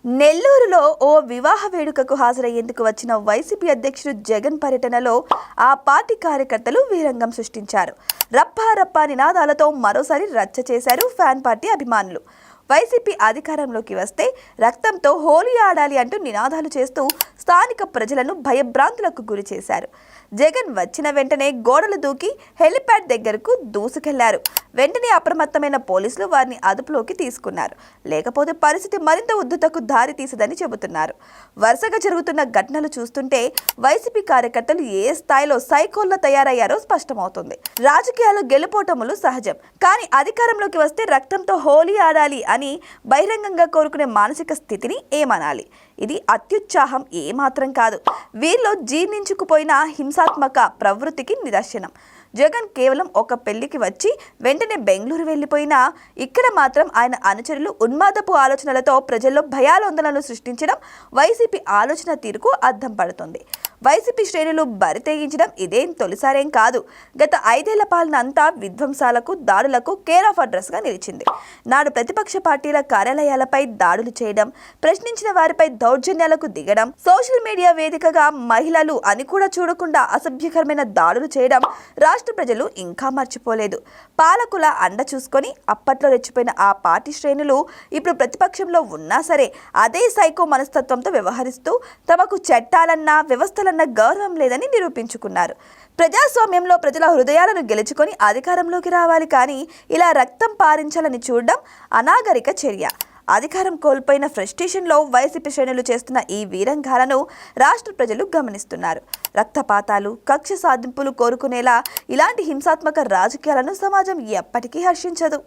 నెల్లూరులో ఓ వివాహ వేడుకకు హాజరయ్యేందుకు వచ్చిన వైసీపీ అధ్యక్షుడు జగన్ పర్యటనలో ఆ పార్టీ కార్యకర్తలు వీరంగం సృష్టించారు. రప్పా రప్పా నినాదాలతో మరోసారి రచ్చ చేశారు ఫ్యాన్ పార్టీ అభిమానులు. వైసీపీ అధికారంలోకి వస్తే రక్తంతో హోలీ ఆడాలి అంటూ నినాదాలు చేస్తూ స్థానిక ప్రజలను భయభ్రాంతులకు గురి చేశారు. జగన్ వచ్చిన వెంటనే గోడలు దూకి హెలిప్యాడ్ దగ్గరకు దూసుకెళ్లారు. వెంటనే అప్రమత్తమైన పోలీసులు వారిని అదుపులోకి తీసుకున్నారు. లేకపోతే పరిస్థితి మరింత ఉద్ధృతకు దారి తీసదని చెబుతున్నారు. వరుసగా జరుగుతున్న ఘటనలు చూస్తుంటే వైసీపీ కార్యకర్తలు ఏ స్థాయిలో సైకోల్లా తయారయ్యారో స్పష్టమవుతుంది. రాజకీయాలు గెలుపోటములు సహజం, కానీ అధికారంలోకి వస్తే రక్తంతో హోలీ ఆడాలి అని బహిరంగంగా కోరుకునే మానసిక స్థితిని ఏమనాలి? ఇది అత్యుత్సాహం ఏమాత్రం కాదు, వీరిలో జీర్ణించుకుపోయిన హింసాత్మక ప్రవృత్తికి నిదర్శనం. జగన్ కేవలం ఒక పెళ్లికి వచ్చి వెంటనే బెంగళూరు వెళ్లిపోయినా ఇక్కడ మాత్రం ఆయన అనుచరులు ఉన్మాదపు ఆలోచనలతో ప్రజల్లో భయాందోళనలు సృష్టించడం వైసీపీ ఆలోచన తీరుకు అద్దం పడుతుంది. వైసీపీ శ్రేణులు బరితెగించడం ఇదేం తొలిసారేం కాదు. గత 5 ఏళ్ల పాలన అంతా విధ్వంసాలకు, దాడులకు కేర్ ఆఫ్ అడ్రస్ గా నిలిచింది. నాడు ప్రతిపక్ష పార్టీల కార్యాలయాలపై దాడులు చేయడం, ప్రశ్నించిన వారిపై దౌర్జన్యాలకు దిగడం, సోషల్ మీడియా వేదికగా మహిళలు అని కూడా చూడకుండా అసభ్యకరమైన దాడులు చేయడం రాష్ట్ర ప్రజలు ఇంకా మర్చిపోలేదు. పాలకుల అండ చూసుకొని అప్పట్లో రెచ్చిపోయిన ఆ పార్టీ శ్రేణులు ఇప్పుడు ప్రతిపక్షంలో ఉన్నా సరే అదే సైకో మనస్తత్వంతో వ్యవహరిస్తూ తమకు చట్టాలన్నా వ్యవస్థలన్న గౌరవం లేదని నిరూపించుకున్నారు. ప్రజాస్వామ్యంలో ప్రజల హృదయాలను గెలుచుకొని అధికారంలోకి రావాలి, కానీ ఇలా రక్తం పారించాలని చూడడం అనాగరిక చర్య. అధికారం కోల్పోయిన ఫ్రస్ట్రేషన్లో వైసీపీ శ్రేణులు చేస్తున్న ఈ వీరంగాలను రాష్ట్ర ప్రజలు గమనిస్తున్నారు. రక్తపాతాలు, కక్ష సాధింపులు కోరుకునేలా ఇలాంటి హింసాత్మక రాజకీయాలను సమాజం ఎప్పటికీ హర్షించదు.